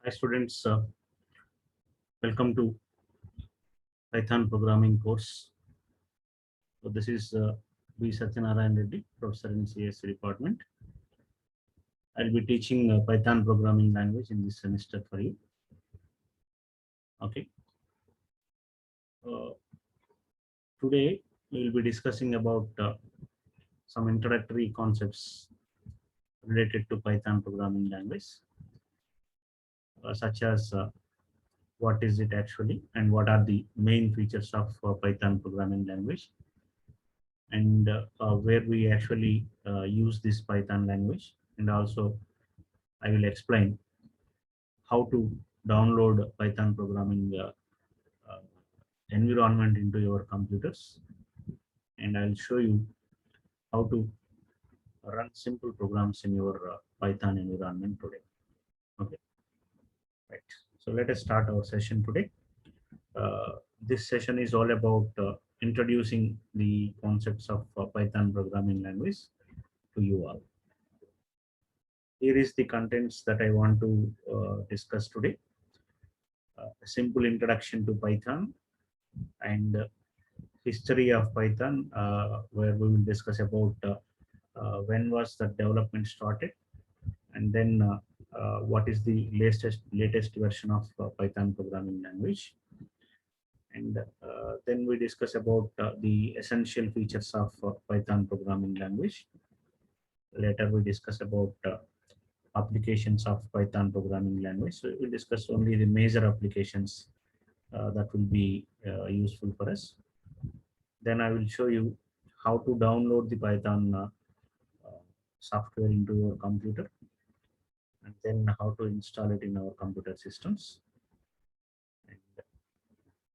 Hi students, welcome to Python programming course. So this is B. Satyanarayan Reddy, professor in CSC department. I'll be teaching Python programming language in this semester for you. Okay. Uh, Today we will be discussing about some introductory concepts related to Python programming language, such as what is it actually and what are the main features of Python programming language, and where we actually use this Python language, and also I will explain how to download Python programming uh, environment into your computers, and I'll show you how to run simple programs in your Python environment today. Okay, right. So let us start our session today. This session is all about introducing the concepts of Python programming language to you all. Here is the contents that I want to discuss today. A simple introduction to Python and history of Python, where we will discuss about when was the development started, and then what is the latest version of Python programming language, and then we discuss about the essential features of Python programming language. Later we discuss about applications of Python programming language. So we'll discuss only the major applications that will be useful for us. Then I will show you how to download the Python software into your computer, and then how to install it in our computer systems. And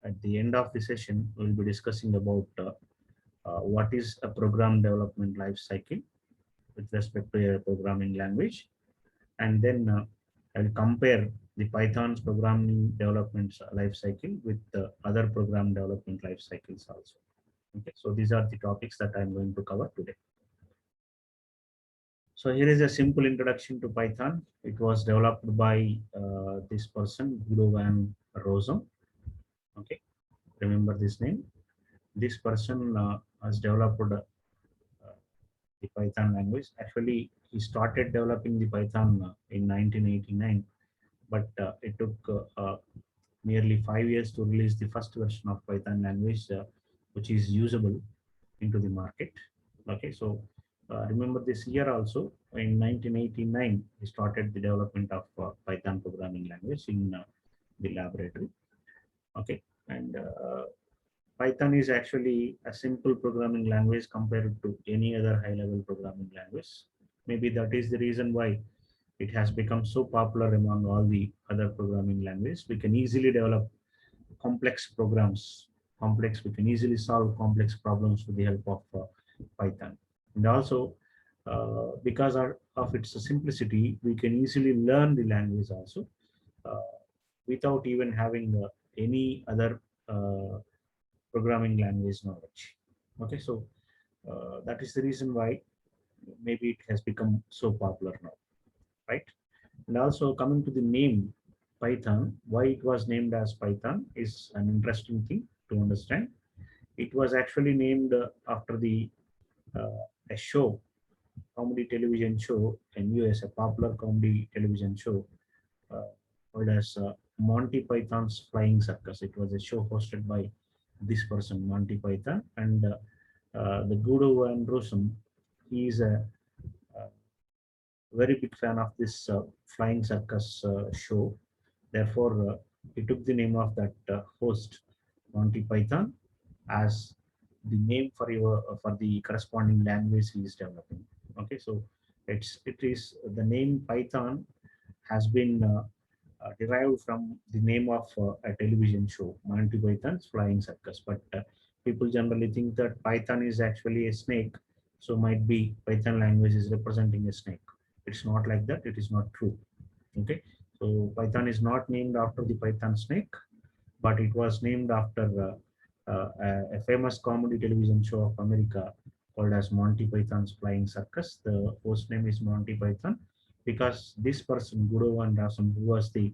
at the end of the session, we'll be discussing about what is a program development life cycle with respect to a programming language, and then I'll compare the Python's programming development life cycle with other program development life cycles also. Okay, so these are the topics that I'm going to cover today. So here is a simple introduction to Python. It was developed by this person, Guido van Rossum. Okay, remember this name. This person has developed the Python language. Actually, he started developing the Python in 1989, but it took nearly 5 years to release the first version of Python language, which is usable into the market. Okay, so remember this year also, in 1989, we started the development of Python programming language in the laboratory. Okay, and Python is actually a simple programming language compared to any other high-level programming language. Maybe that is the reason why it has become so popular among all the other programming languages. We can easily develop complex programs, we can easily solve complex problems with the help of Python. And also, because of its simplicity, we can easily learn the language also uh, without even having any other programming language knowledge. Okay, so that is the reason why maybe it has become so popular now, right? And also coming to the name Python, why it was named as Python is an interesting thing to understand. It was actually named after the a show, comedy television show in US, a popular comedy television show uh, called as Monty Python's Flying Circus. It was a show hosted by this person, Monty Python, and the Guido van Rossum. He is a very big fan of this Flying Circus show. Therefore, he took the name of that host, Monty Python, as the name for your for the corresponding language he is developing. Okay, so it is the name Python has been derived from the name of a television show, Monty Python's Flying Circus. But people generally think that Python is actually a snake, so might be Python language is representing a snake. It's not like that. It is not true. Okay, so Python is not named after the Python snake, but it was named after a famous comedy television show of America called as Monty Python's Flying Circus. The host name is Monty Python because this person, Guido van Rossum, who was the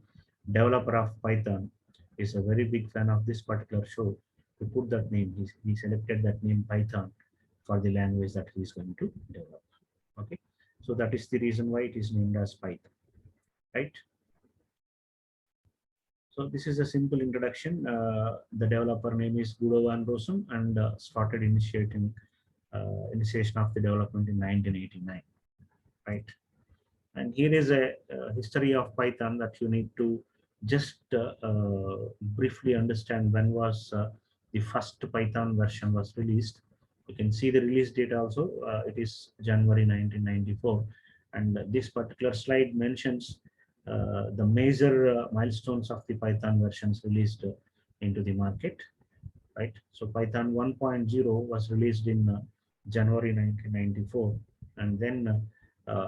developer of Python is a very big fan of this particular show. To put that name, he selected that name Python for the language that he is going to develop. Okay, so that is the reason why it is named as Python, right? So this is a simple introduction. The developer name is Guido van Rossum and started initiation of the development in 1989, right? And here is a history of Python that you need to just briefly understand when was the first Python version was released. You can see the release date also. It is January 1994. And this particular slide mentions the major milestones of the Python versions released into the market, right? So Python 1.0 was released in January 1994, and then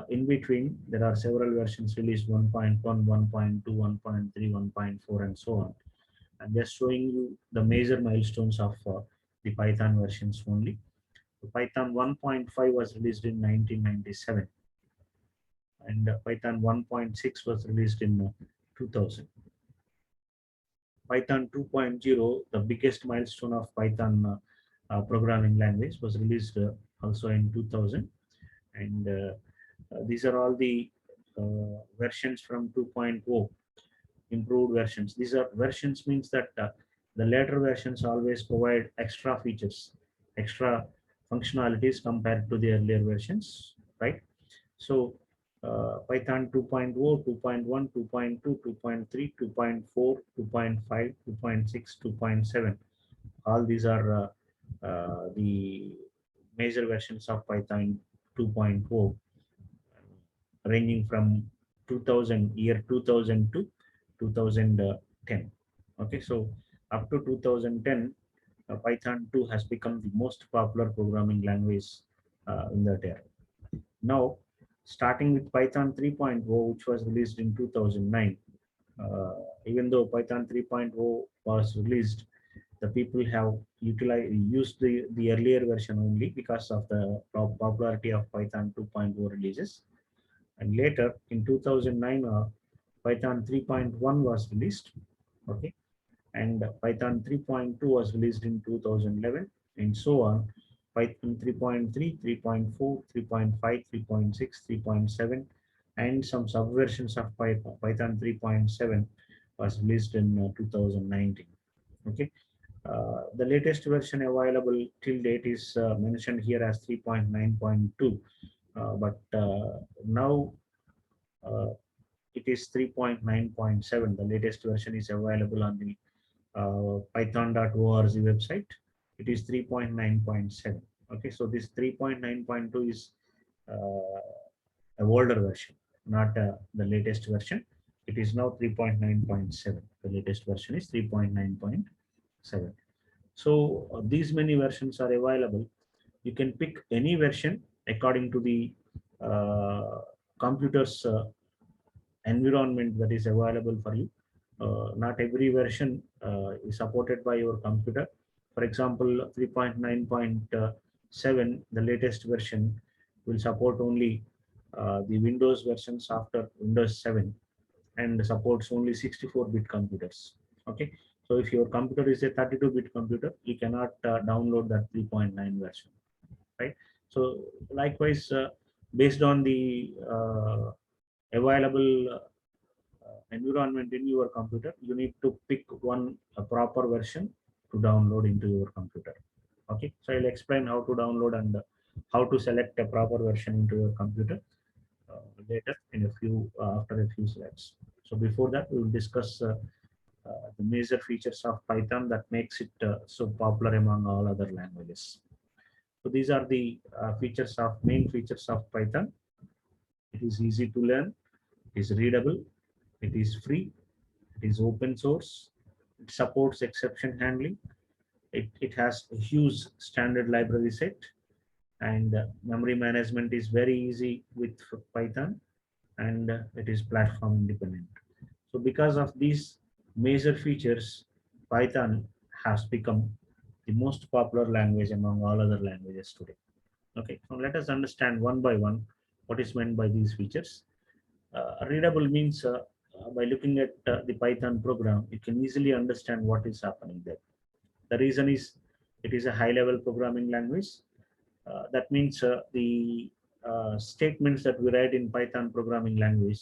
in between there are several versions released: 1.1, 1.2, 1.3, 1.4, and so on. I'm just showing you the major milestones of the Python versions only. So Python 1.5 was released in 1997, and Python 1.6 was released in 2000. Python 2.0, the biggest milestone of Python programming language, was released also in 2000. And these are all the versions from 2.0, improved versions. These are versions means that the later versions always provide extra features, extra functionalities compared to the earlier versions, right? So Python 2.0, 2.1, 2.2, 2.3, 2.4, 2.5, 2.6, 2.7. All these are the major versions of Python 2.0, ranging from 2000 to 2010. Okay, so up to 2010, Python 2 has become the most popular programming language in that era. Now, starting with Python 3.0, which was released in 2009, even though Python 3.0 was released, the people have used the earlier version only because of the popularity of Python 2.0 releases. And later in 2009, Python 3.1 was released. Okay, and Python 3.2 was released in 2011, and so on. Python 3.3, 3.4, 3.5, 3.6, 3.7, and some subversions of Python 3.7 was released in 2019. Okay, the latest version available till date is mentioned here as 3.9.2, but now uh, it is 3.9.7. The latest version is available on the python.org website. It is 3.9.7. Okay, so this 3.9.2 is a older version, not the latest version. It is now 3.9.7. The latest version is 3.9.7. So these many versions are available. You can pick any version according to the computer's environment that is available for you. Not every version is supported by your computer. For example, 3.9.7, the latest version, will support only the Windows versions after Windows 7 and supports only 64-bit computers. Okay, so if your computer is a 32-bit computer, you cannot download that 3.9 version, right? So likewise, based on the available environment in your computer, you need to pick one a proper version to download into your computer. Okay, so I'll explain how to download and how to select a proper version into your computer later in a few after a few slides. So before that, we will discuss the major features of Python that makes it so popular among all other languages. So these are the main features of Python. It is easy to learn, it is readable, it is free, it is open source, it supports exception handling, it has a huge standard library set, and memory management is very easy with Python, and it is platform independent. So because of these major features, Python has become the most popular language among all other languages today. Okay, so let us understand one by one what is meant by these features. Readable means by looking at the Python program, you can easily understand what is happening there. The reason is it is a high-level programming language. That means the statements that we write in Python programming language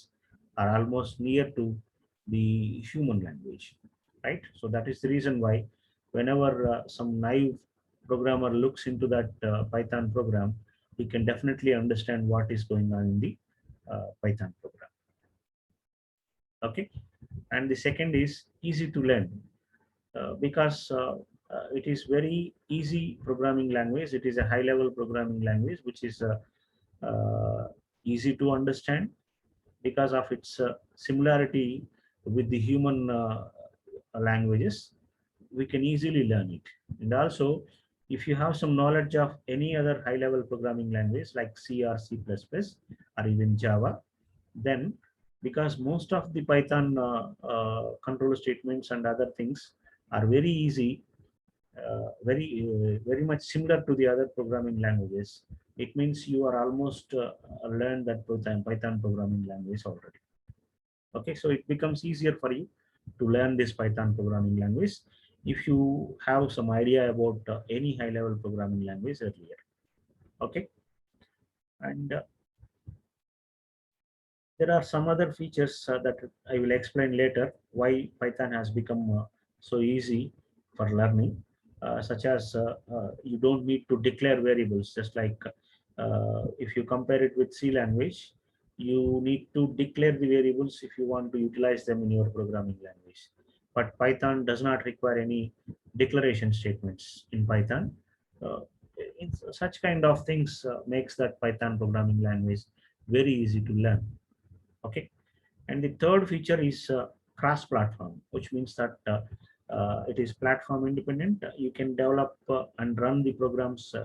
are almost near to the human language, right? So that is the reason why whenever some naive programmer looks into that Python program, he can definitely understand what is going on in the Python program. Okay, and the second is easy to learn because it is very easy programming language. It is a high-level programming language which is easy to understand because of its similarity with the human languages. We can easily learn it. And also, if you have some knowledge of any other high-level programming language like C or C++ or even Java, then because most of the Python control statements and other things are very easy, very much similar to the other programming languages. It means you are almost learned that Python programming language already. Okay, so it becomes easier for you to learn this Python programming language if you have some idea about any high-level programming language earlier. Okay, and there are some other features that I will explain later why Python has become so easy for learning, such as you don't need to declare variables, just like if you compare it with C language, you need to declare the variables if you want to utilize them in your programming language. But Python does not require any declaration statements in Python. Uh, Such kind of things makes that Python programming language very easy to learn. Okay, and the third feature is cross-platform, which means that it is platform independent. You can develop and run the programs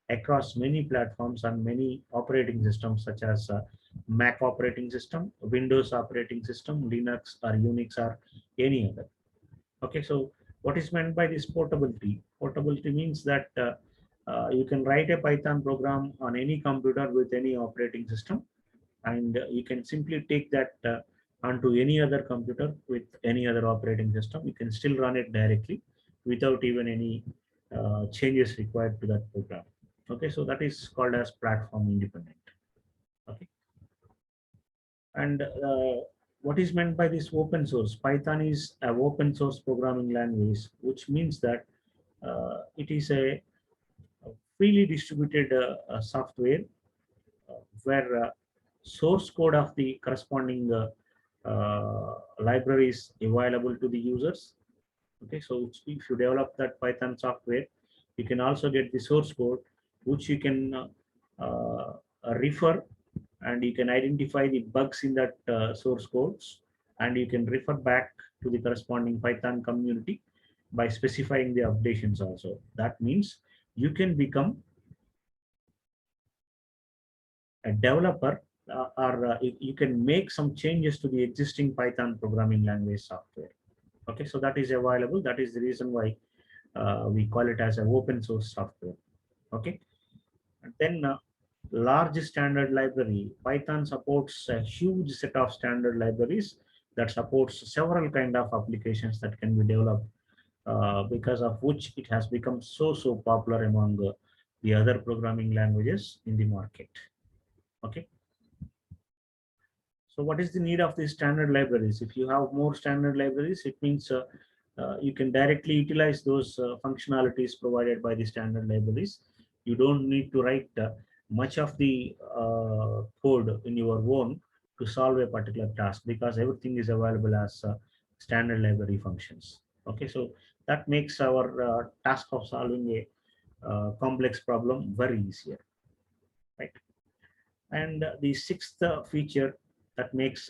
across many platforms and many operating systems such as Mac operating system, Windows operating system, Linux or Unix or any other. Okay, so what is meant by this portability? Portability means that you can write a Python program on any computer with any operating system, and you can simply take that onto any other computer with any other operating system. You can still run it directly without even any changes required to that program. Okay, so that is called as platform independent. Okay, and what is meant by this open source? Python is an open source programming language, which means that it is a freely distributed software where source code of the corresponding libraries available to the users. Okay, so if you develop that Python software, you can also get the source code, which you can refer, and you can identify the bugs in that source codes, and you can refer back to the corresponding Python community by specifying the updations also. That means you can become a developer or you can make some changes to the existing Python programming language software. Okay, so that is available. That is the reason why we call it as an open source software. Okay, and then large standard library. Python supports a huge set of standard libraries that supports several kind of applications that can be developed, because of which it has become so popular among the other programming languages in the market. Okay, so what is the need of these standard libraries? If you have more standard libraries, it means you can directly utilize those functionalities provided by the standard libraries. You don't need to write much of the code in your own to solve a particular task, because everything is available as standard library functions. Okay, so that makes our task of solving a complex problem very easier, right? And the sixth feature that makes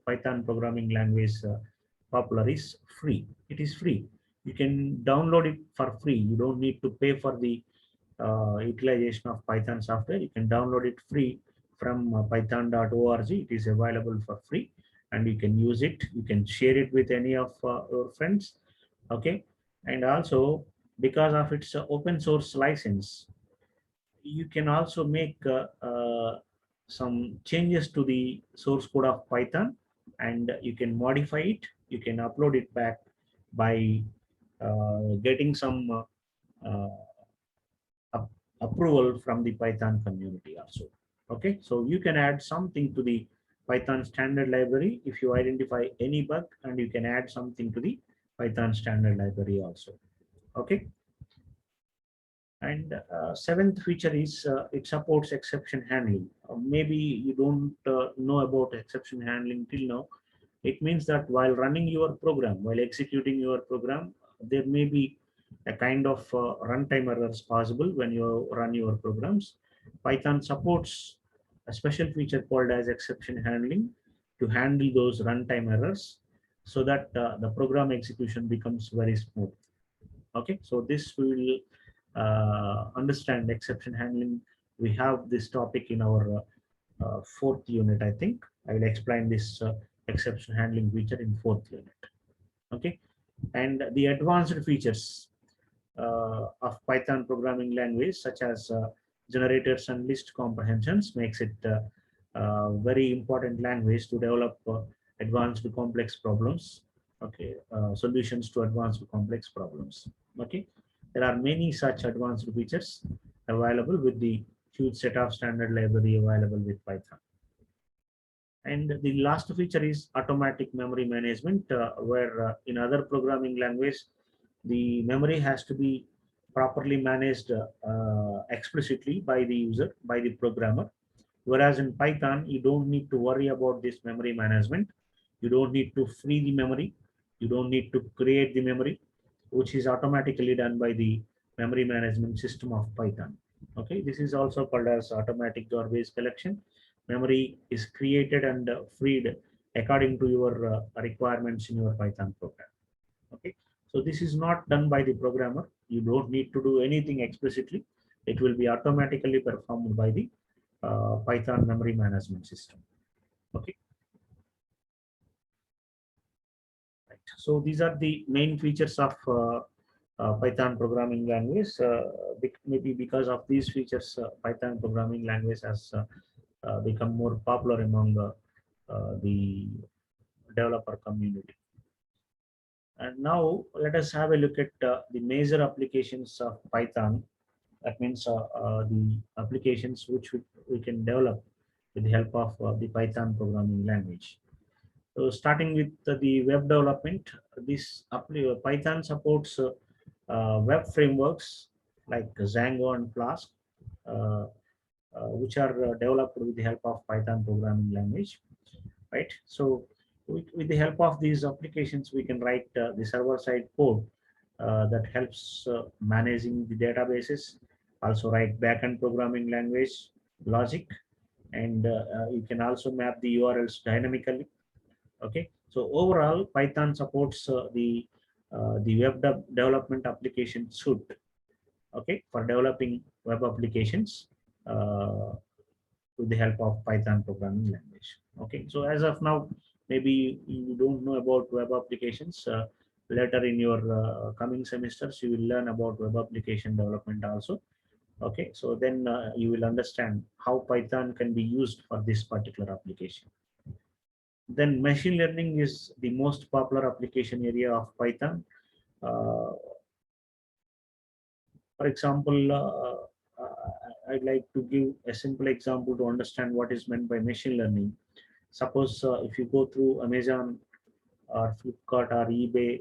Python programming language popular is free. It is free. You can download it for free. You don't need to pay for the utilization of Python software. You can download it free from python.org. It is available for free, and you can use it. You can share it with any of your friends. Okay, and also because of its open source license, you can also make some changes to the source code of Python and you can modify it. You can upload it back by getting some up- approval from the Python community also. Okay, so you can add something to the Python standard library if you identify any bug, and you can add something to the Python standard library also. Okay, and seventh feature is it supports exception handling. Maybe you don't know about exception handling till now. It means that while running your program, while executing your program, there may be a kind of runtime errors possible when you run your programs. Python supports a special feature called as exception handling to handle those runtime errors so that the program execution becomes very smooth. Okay, so this we will understand exception handling. We have this topic in our fourth unit, I think. I will explain this exception handling feature in fourth unit. Okay, and the advanced features of Python programming language, such as generators and list comprehensions, makes it very important language to develop advanced complex problems. Okay, solutions to advanced complex problems. Okay, there are many such advanced features available with the huge set of standard library available with Python. And the last feature is automatic memory management, where in other programming language, the memory has to be properly managed explicitly by the user, by the programmer. Whereas in Python, you don't need to worry about this memory management. You don't need to free the memory. You don't need to create the memory, which is automatically done by the memory management system of Python. Okay, this is also called as automatic garbage collection. Memory is created and freed according to your requirements in your Python program. Okay, so this is not done by the programmer. You don't need to do anything explicitly. It will be automatically performed by the Python memory management system. Okay, right. So these are the main features of Python programming language. Maybe because of these features, Python programming language has become more popular among the developer community. And now let us have a look at the major applications of Python. That means the applications which we can develop with the help of the Python programming language. So starting with the web development, Python supports web frameworks like Django and Flask, uh, which are developed with the help of Python programming language, right? So with the help of these applications, we can write the server-side code that helps managing the databases, also write backend programming language logic, and you can also map the URLs dynamically. Okay, so overall, Python supports the development application suite. Okay, for developing web applications with the help of Python programming language. Okay, so as of now, maybe you don't know about web applications. Later in your coming semesters, you will learn about web application development also. Okay, so then you will understand how Python can be used for this particular application. Then machine learning is the most popular application area of Python. Uh, for example, I'd like to give a simple example to understand what is meant by machine learning. Suppose if you go through Amazon or Flipkart or eBay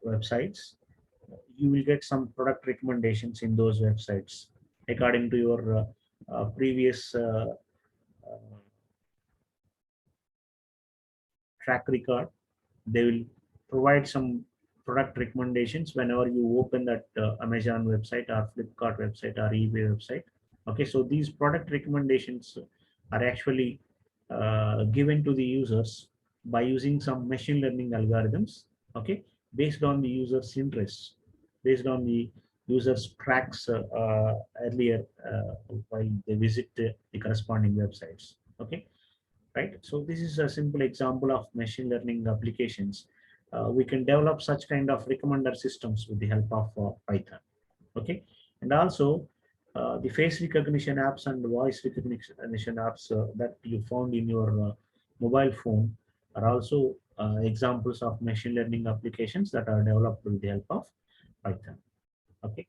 websites, you will get some product recommendations in those websites according to your previous uh, track record. They will provide some product recommendations whenever you open that Amazon website or Flipkart website or eBay website. Okay, so these product recommendations are actually given to the users by using some machine learning algorithms. Okay, based on the user's interests, based on the user's tracks earlier while they visit the corresponding websites. Okay, right? So this is a simple example of machine learning applications. We can develop such kind of recommender systems with the help of Python. Okay, and also the face recognition apps and voice recognition apps that you found in your mobile phone. are also examples of machine learning applications that are developed with the help of Python. Okay.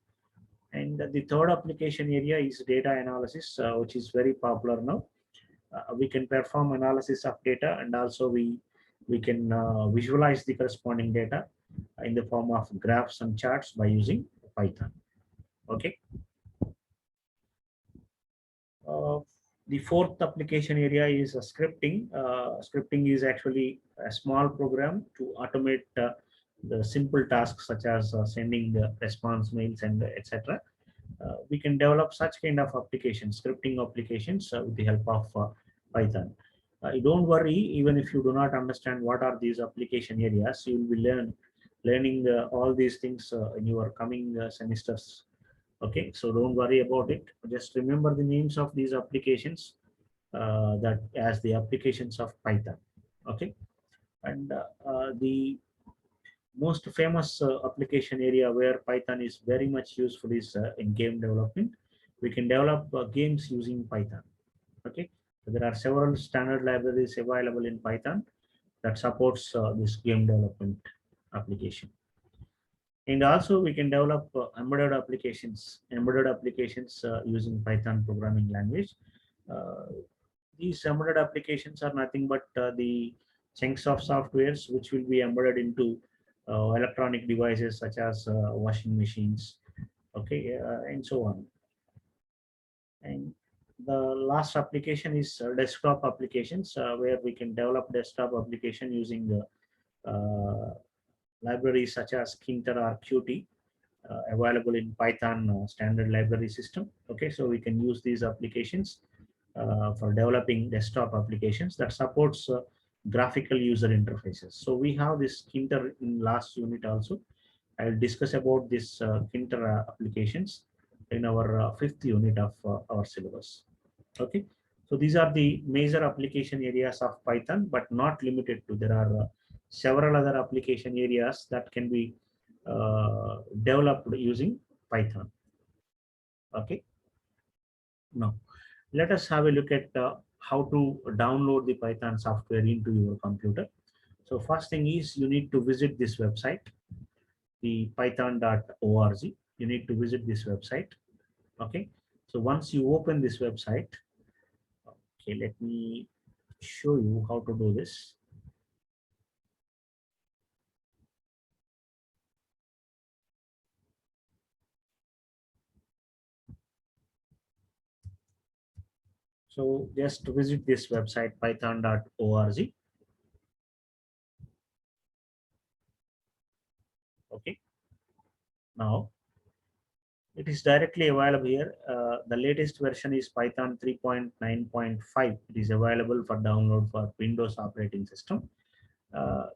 And the third application area is data analysis, which is very popular now. We can perform analysis of data, and also we can visualize the corresponding data in the form of graphs and charts by using Python. Okay. The fourth application area is scripting. Scripting is actually a small program to automate the simple tasks such as sending the response mails and etc. We can develop such kind of applications, scripting applications, with the help of Python. Don't worry, even if you do not understand what are these application areas, you will be learning all these things in your coming semesters. Okay, so don't worry about it. Just remember the names of these applications, that as the applications of Python. Okay, and the most famous application area where Python is very much useful is in game development. We can develop games using Python. Okay, so there are several standard libraries available in Python that supports this game development application. And also we can develop embedded applications using Python programming language. Uh, these embedded applications are nothing but the chunks of softwares which will be embedded into electronic devices such as washing machines, okay, and so on. And the last application is desktop applications, where we can develop desktop application using the libraries such as Kinter or Qt, available in Python standard library system. Okay, so we can use these applications for developing desktop applications that supports graphical user interfaces. So we have this Kinter in last unit also. I will discuss about this Kinter applications in our fifth unit of our syllabus. Okay, so these are the major application areas of Python, but not limited to. There are several other application areas that can be developed using Python. Okay, now let us have a look at how to download the Python software into your computer. So first thing is you need to visit this website, the python.org. You need to visit this website. Okay, so once you open this website, okay, let me show you how to do this. So just visit this website, python.org. Okay, now it is directly available here. The latest version is Python 3.9.5. It is available for download for Windows operating system.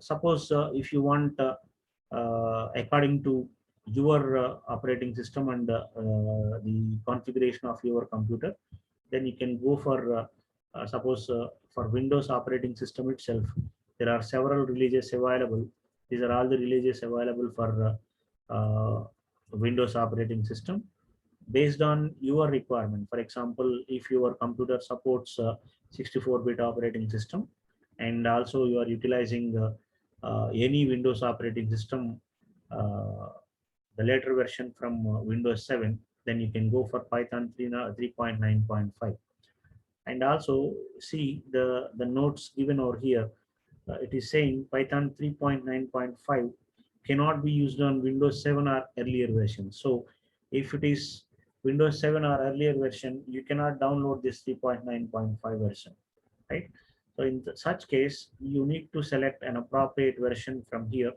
Suppose if you want, according to your operating system and the configuration of your computer, then you can go for suppose for Windows operating system itself, there are several releases available. These are all the releases available for Windows operating system based on your requirement. For example, if your computer supports 64-bit operating system, and also you are utilizing any Windows operating system, uh, the later version from Windows 7, then you can go for Python 3.9.5. And also see the notes given over here. It is saying Python 3.9.5 cannot be used on Windows 7 or earlier version. So if it is Windows 7 or earlier version, you cannot download this 3.9.5 version, right? So in such case, you need to select an appropriate version from here.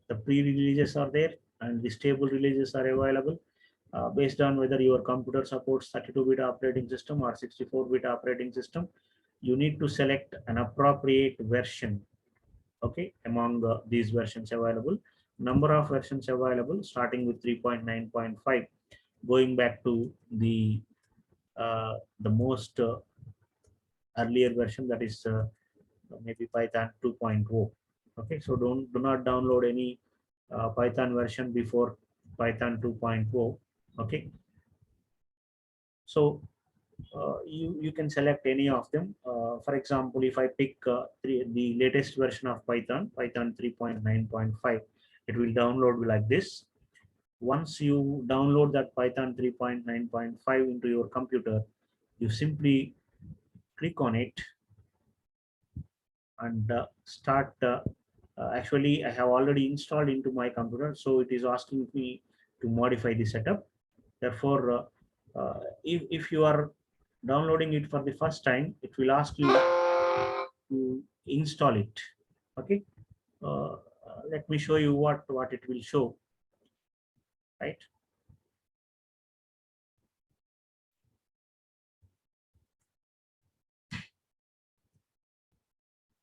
The pre-releases are there and the stable releases are available. Based on whether your computer supports 32-bit operating system or 64-bit operating system, you need to select an appropriate version, okay, among these versions available. Number of versions available starting with 3.9.5, going back to the most earlier version, that is maybe Python 2.0. Okay, so do not download any Python version before Python 2.0. Okay, so you can select any of them. For example, if I pick the latest version of Python 3.9.5, it will download like this. Once you download that Python 3.9.5 into your computer, you simply click on it and start. Actually, I have already installed into my computer, so it is asking me to modify the setup. Therefore, if you are downloading it for the first time, it will ask you to install it. Okay. Let me show you what it will show. Right.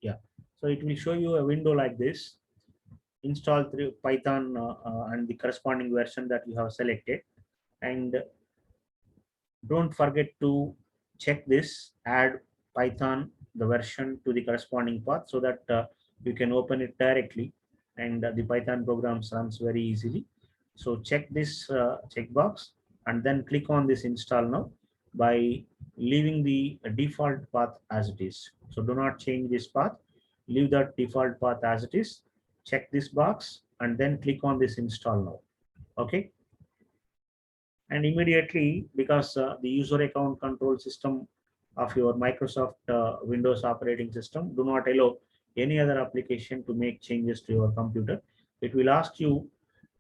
Yeah. So it will show you a window like this. Install through Python and the corresponding version that you have selected. And don't forget to check this, add Python, the version to the corresponding path so that you can open it directly and the Python programs runs very easily. So check this checkbox and then click on this install now by leaving the default path as it is. So do not change this path, leave that default path as it is, check this box and then click on this install now. Okay. And immediately, because the user account control system of your Microsoft Windows operating system do not allow any other application to make changes to your computer, it will ask you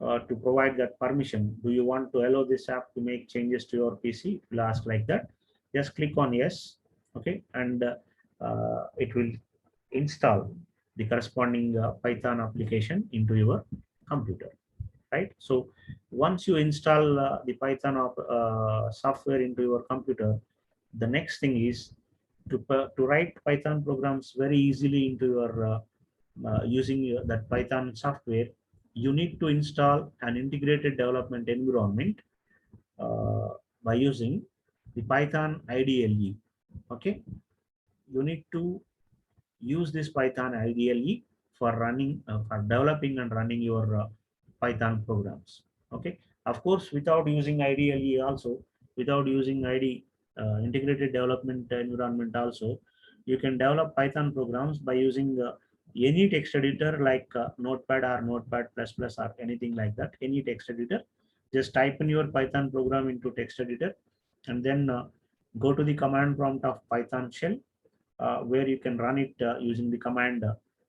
to provide that permission. Do you want to allow this app to make changes to your PC? It will ask like that. Just click on yes. Okay. And it will install the corresponding Python application into your computer. Right. So once you install the Python software into your computer, the next thing is to write Python programs very easily into your using that Python software. You need to install an integrated development environment uh, by using the Python IDLE. Okay, you need to use this Python IDLE for running, for developing and running your Python programs. Okay, of course, without using IDLE also, without using integrated development environment also, you can develop Python programs by using any text editor like Notepad or Notepad++ or anything like that, any text editor. Just type in your Python program into text editor and then go to the command prompt of Python shell where you can run it using the command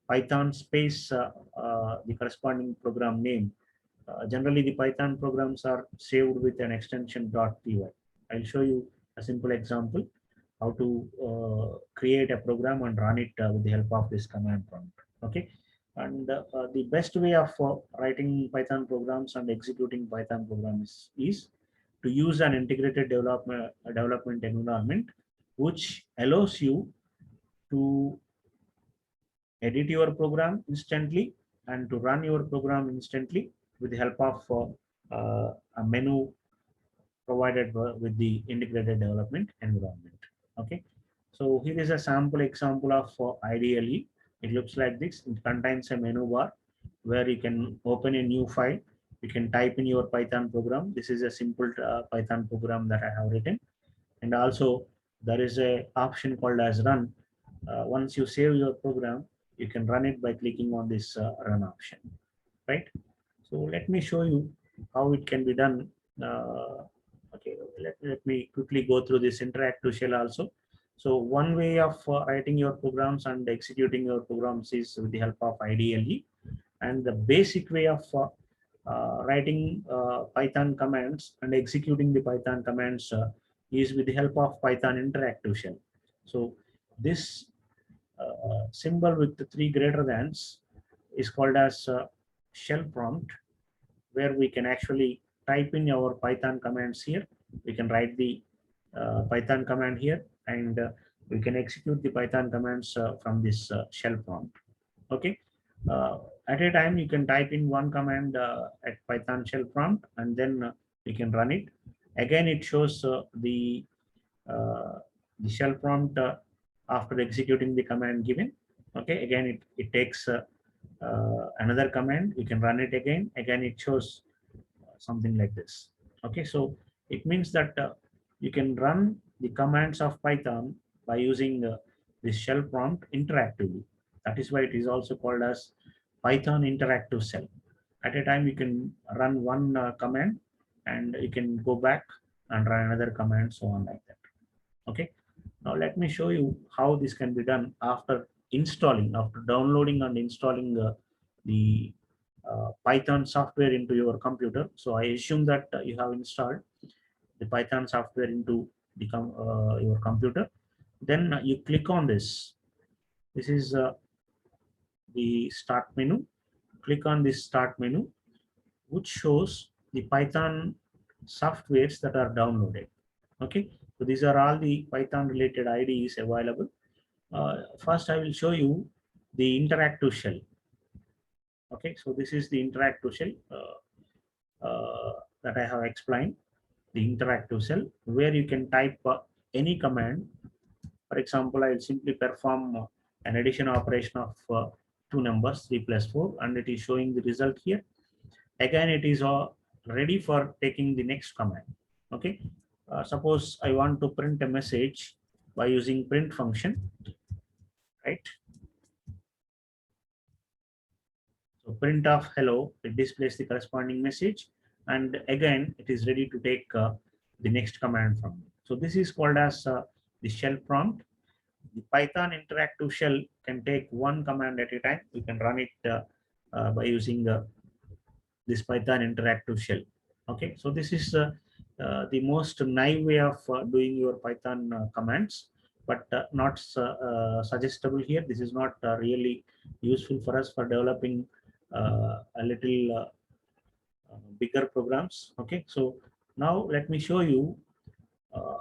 Python space the corresponding program name. Generally, the Python programs are saved with an extension .py. I'll show you a simple example how to create a program and run it with the help of this command prompt. Okay, and the best way of writing Python programs and executing Python programs is to use an integrated development environment, which allows you to edit your program instantly and to run your program instantly with the help of a menu provided with the integrated development environment. Okay, so here is a sample example of IDLE. It looks like this. It contains a menu bar where you can open a new file. You can type in your Python program. This is a simple Python program that I have written. And also there is a option called as run. Once you save your program, you can run it by clicking on this run option, right? So let me show you how it can be done. Okay, let me quickly go through this interactive shell also. So one way of writing your programs and executing your programs is with the help of IDLE, and the basic way of writing Python commands and executing the Python commands is with the help of Python interactive shell. So this symbol with the three greater thans is called as shell prompt, where we can actually type in our Python commands here. We can write the Python command here, and we can execute the Python commands from this shell prompt. Okay. At a time, you can type in one command at Python shell prompt, and then you can run it. Again, it shows uh, the shell prompt after executing the command given. Okay. Again, it takes another command. You can run it again. Again, it shows something like this. Okay, so it means that you can run the commands of Python by using this shell prompt interactively. That is why it is also called as Python interactive shell. At a time, you can run one command and you can go back and run another command, so on like that. Okay. Now let me show you how this can be done after installing, after downloading and installing the Python software into your computer. So I assume that you have installed the Python software into the your computer. Then you click on this. This is the start menu. Click on this start menu, which shows the Python softwares that are downloaded. Okay, so these are all the Python related IDEs available. First, I will show you the interactive shell. Okay, so this is the interactive shell that I have explained. The interactive shell where you can type any command. For example, I will simply perform an addition operation of two numbers, 3 plus 4, and it is showing the result here. Again, it is ready for taking the next command. Okay, suppose I want to print a message by using print function, right? So print of hello, it displays the corresponding message, and again it is ready to take the next command from me. So this is called as the shell prompt. The Python interactive shell can take one command at a time. You can run it by using this Python interactive shell. Okay, so this is the most naive way of doing your Python commands, but not suggestible here. This is not really useful for us for developing a little bigger programs. Okay, so now let me show you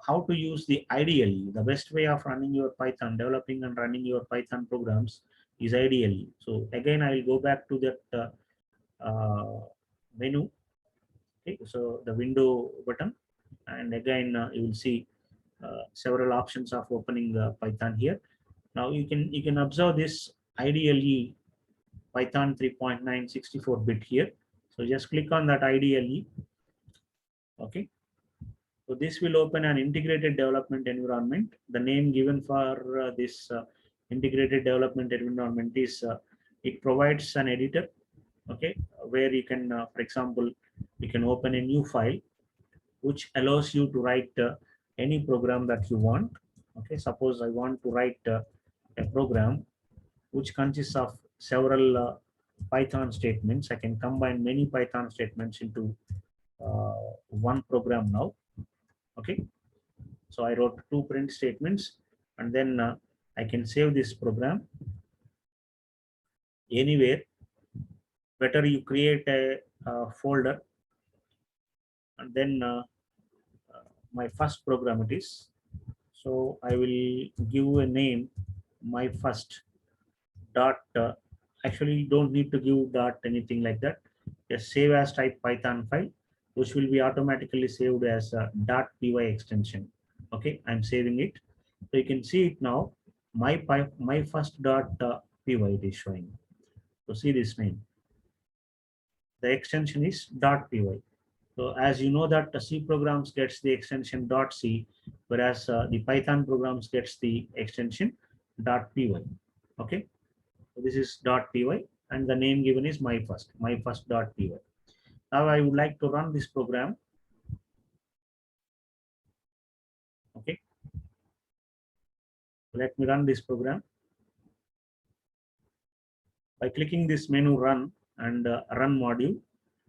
how to use the ideally. The best way of running your Python, developing and running your Python programs is ideally. So again, I will go back to that menu. Okay, so the window button, and again you will see several options of opening Python here. Now you can observe this ideally Python 3.9 64-bit here. So just click on that ideally. Okay, so this will open an integrated development environment. The name given for this integrated development environment is it provides an editor. Okay, where you can, for example, you can open a new file which allows you to write any program that you want. Okay, suppose I want to write a program which consists of several Python statements. I can combine many Python statements into one program now. Okay, so I wrote two print statements, and then I can save this program anywhere. Better you create a folder, and then my first program it is. So I will give a name, my first dot. Actually, you don't need to give dot anything like that. Just save as type Python file, which will be automatically saved as a .py extension. Okay, I'm saving it. So you can see it now. My first .py it is showing. So see this name. The extension is .py. So as you know that the C programs gets the extension .c, whereas the Python programs gets the extension .py. Okay, so this is .py, and the name given is my first.py. Now I would like to run this program. Okay, let me run this program. By clicking this menu run and run module,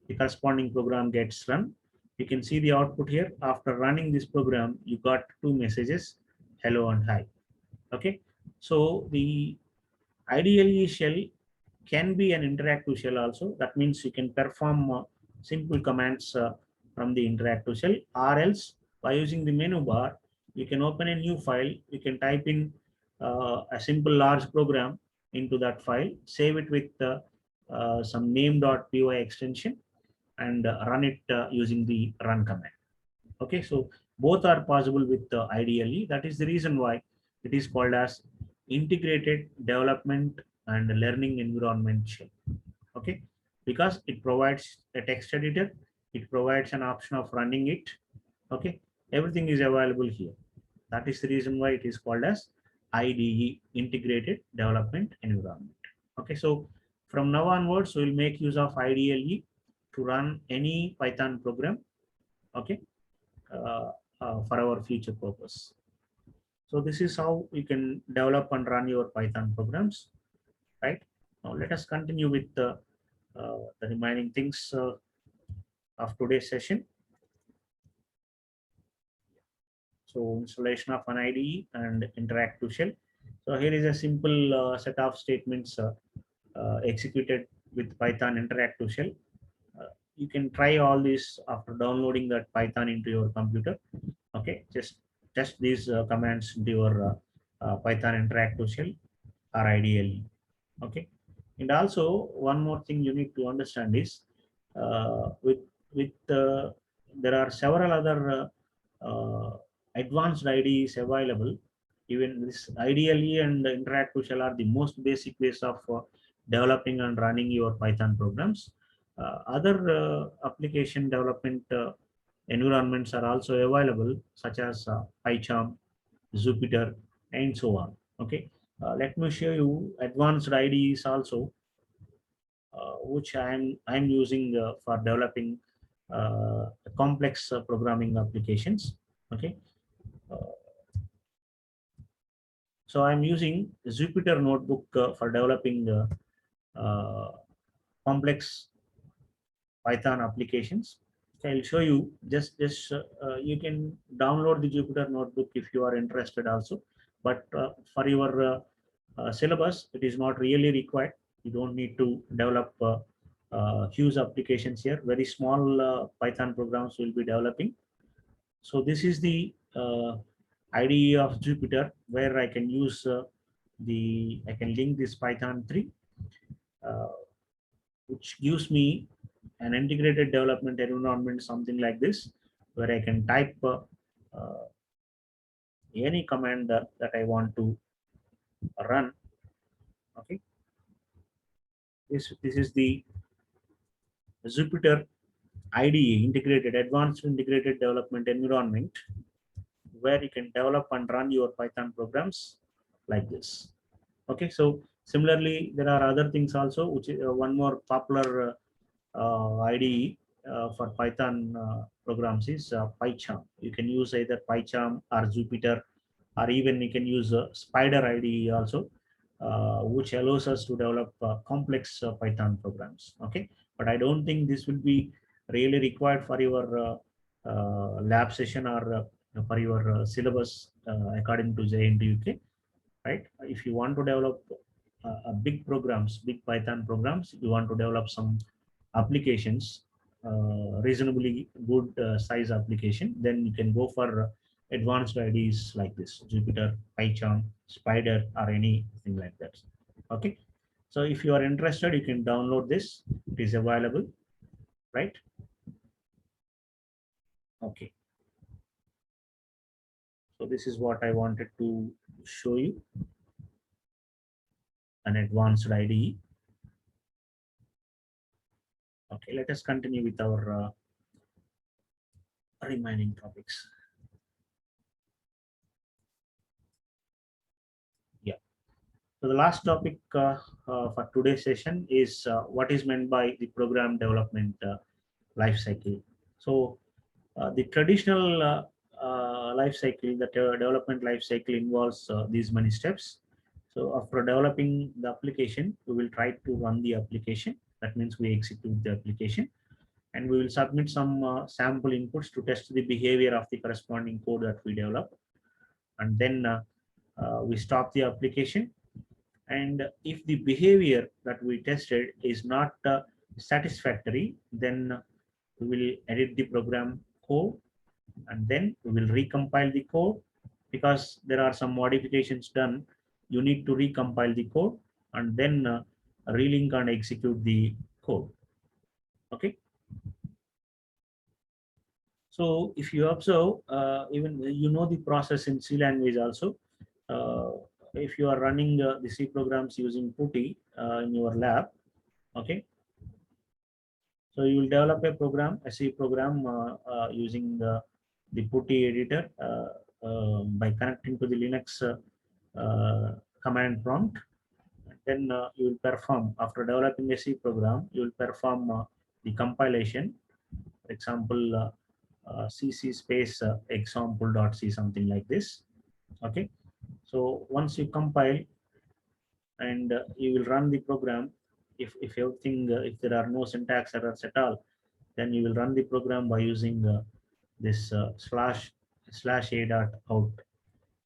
the corresponding program gets run. You can see the output here. After running this program, you got two messages, hello and hi. Okay, so the ideally shell can be an interactive shell also. That means you can perform simple commands from the interactive shell, or else by using the menu bar, you can open a new file. You can type in a simple large program into that file, save it with some name.py extension, and run it using the run command. Okay, so both are possible with ideally. That is the reason why it is called as integrated development and learning environment shell. Okay, because it provides a text editor, it provides an option of running it. Okay, everything is available here. That is the reason why it is called as IDE, Integrated Development Environment. Okay, so from now onwards, we will make use of IDLE to run any Python program. Okay, uh, for our future purpose. So this is how you can develop and run your Python programs, right? Now let us continue with the remaining things of today's session. So installation of an IDE and interactive shell. So here is a simple set of statements executed with Python interactive shell. You can try all this after downloading that Python into your computer. Okay, just test these commands into your Python interactive shell or IDLE. Okay, and also one more thing you need to understand is with there are several other advanced IDEs available. Even this IDLE and interactive shell are the most basic ways of developing and running your Python programs. Other application development environments are also available, such as PyCharm, Jupyter, and so on. Okay, let me show you advanced IDEs also, which I'm using for developing complex programming applications. Okay, uh, so I'm using Jupyter Notebook for developing complex Python applications. I'll show you. Just you can download the Jupyter Notebook if you are interested also. But for your syllabus, it is not really required. You don't need to develop huge applications here. Very small Python programs will be developing. So this is the IDE of Jupyter, where I can use I can link this Python 3, uh, which gives me an integrated development environment, something like this, where I can type uh, any command that I want to run. Okay, this is the Jupyter IDE, integrated advanced integrated development environment, where you can develop and run your Python programs like this. Okay, so similarly, there are other things also, which is one more popular IDE for Python programs is PyCharm. You can use either PyCharm or Jupyter, or even you can use Spider IDE also, which allows us to develop complex Python programs. Okay, but I don't think this will be really required for your lab session or for your syllabus according to JNTU UK, right? If you want to develop big programs, big Python programs, you want to develop some applications, reasonably good size application, then you can go for advanced IDEs like this: Jupyter, PyCharm, Spider, or anything like that. Okay, so if you are interested, you can download this. It is available, right? Okay, so this is what I wanted to show you, an advanced IDE. Okay, let us continue with our remaining topics. Yeah. So the last topic for today's session is what is meant by the program development life cycle. So the traditional life cycle, the development life cycle involves these many steps. So after developing the application, we will try to run the application. That means we execute the application, and we will submit some sample inputs to test the behavior of the corresponding code that we develop. And then we stop the application, and if the behavior that we tested is not satisfactory, then we will edit the program code, and then we will recompile the code. Because there are some modifications done, you need to recompile the code and then relink and execute the code. Okay, so if you observe, even you know the process in C language also. uh, if you are running the C programs using PuTTY in your lab, okay, so you will develop a program, a C program using the PuTTY editor. by connecting to the Linux command prompt. Then you will perform, after developing a C program, you will perform the compilation. For example, cc space example.c, something like this. Okay, so once you compile and you will run the program, if everything, if there are no syntax errors at all, then you will run the program by using this slash a dot out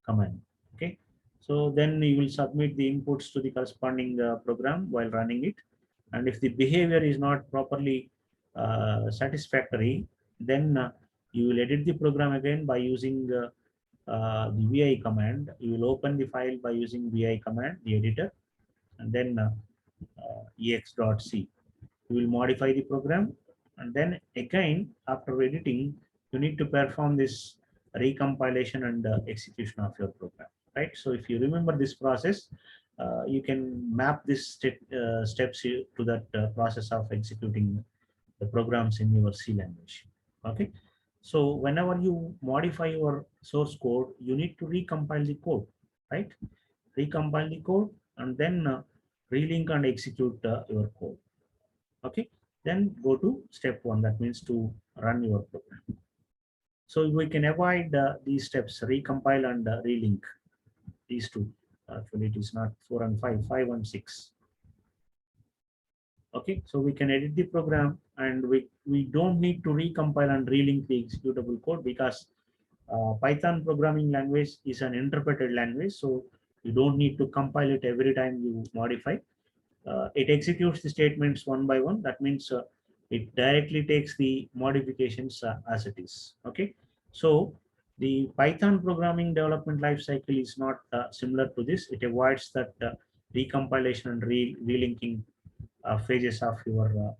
command. Okay, so then you will submit the inputs to the corresponding program while running it, and if the behavior is not properly satisfactory, then you will edit the program again by using the vi command. You will open the file by using vi command, the editor, and then ex.c. You will modify the program, and then again after editing, you need to perform this recompilation and execution of your program. Right. So if you remember this process, you can map this steps to that process of executing the programs in your C language. Okay. So whenever you modify your source code, you need to recompile the code, right? Recompile the code and then relink and execute your code. Okay. Then go to step one. That means to run your program. So we can avoid these steps: recompile and relink. These two. Actually, it is not 4 and 5, 5 and 6. Okay, so we can edit the program, and we don't need to recompile and relink the executable code, because Python programming language is an interpreted language, so you don't need to compile it every time you modify. It executes the statements one by one. That means it directly takes the modifications as it is. Okay, so the Python programming development lifecycle is not similar to this. It avoids that recompilation and relinking phases of your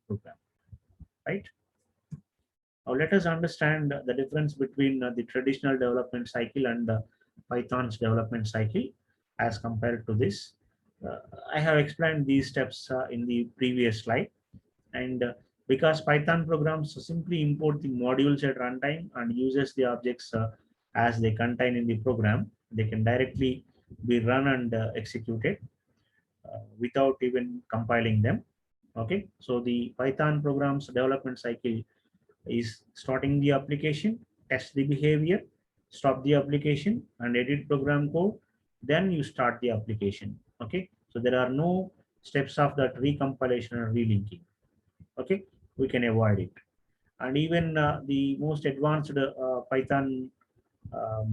program, right? Now let us understand the difference between the traditional development cycle and Python's development cycle as compared to this. Uh, I have explained these steps in the previous slide, and because Python programs simply import the modules at runtime and uses the objects as they contain in the program, they can directly be run and executed without even compiling them. Okay, so the Python programs development cycle is starting the application, test the behavior, stop the application, and edit program code. Then you start the application. Okay, so there are no steps of that recompilation and relinking. Okay, we can avoid it. And even the most advanced Python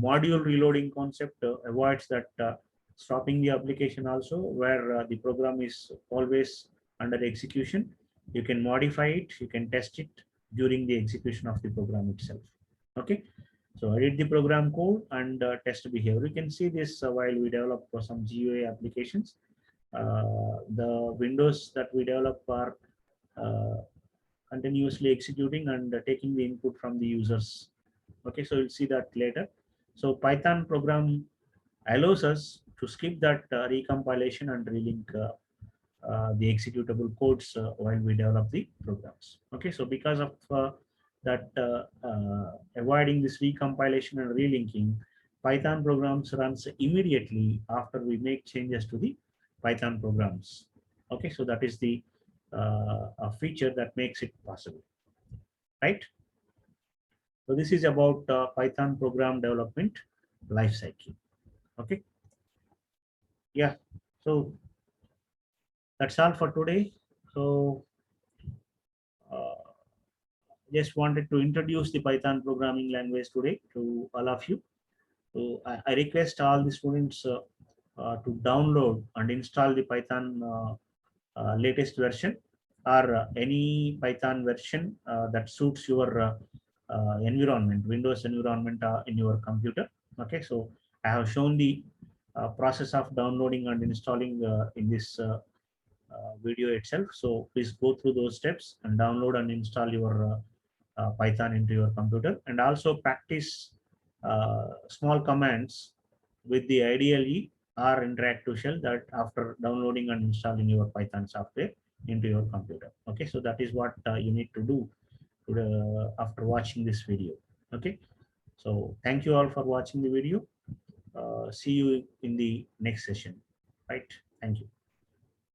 module reloading concept avoids that stopping the application also, where the program is always under execution. You can modify it, you can test it during the execution of the program itself. Okay, so edit the program code and test behavior. You can see this while we develop for some GUI applications. The windows that we develop are continuously executing and taking the input from the users. Okay, so you'll see that later. So Python program allows us to skip that recompilation and relink the executable codes while we develop the programs. Okay, so because of that avoiding this recompilation and relinking, Python programs runs immediately after we make changes to the Python programs. Okay, so that is the a feature that makes it possible, right? So this is about Python program development lifecycle. Okay, yeah. So that's all for today. So uh, just wanted to introduce the Python programming language today to all of you. So I request all the students to download and install the Python latest version, or any Python version that suits your environment, Windows environment in your computer. Okay, so I have shown the process of downloading and installing in this video itself. So please go through those steps and download and install your Python into your computer, and also practice small commands with the IDLE or interactive shell that after downloading and installing your Python software into your computer. Okay, so that is what you need to do to after watching this video. Okay, So thank you all for watching the video. See you in the next session. Right? Thank you.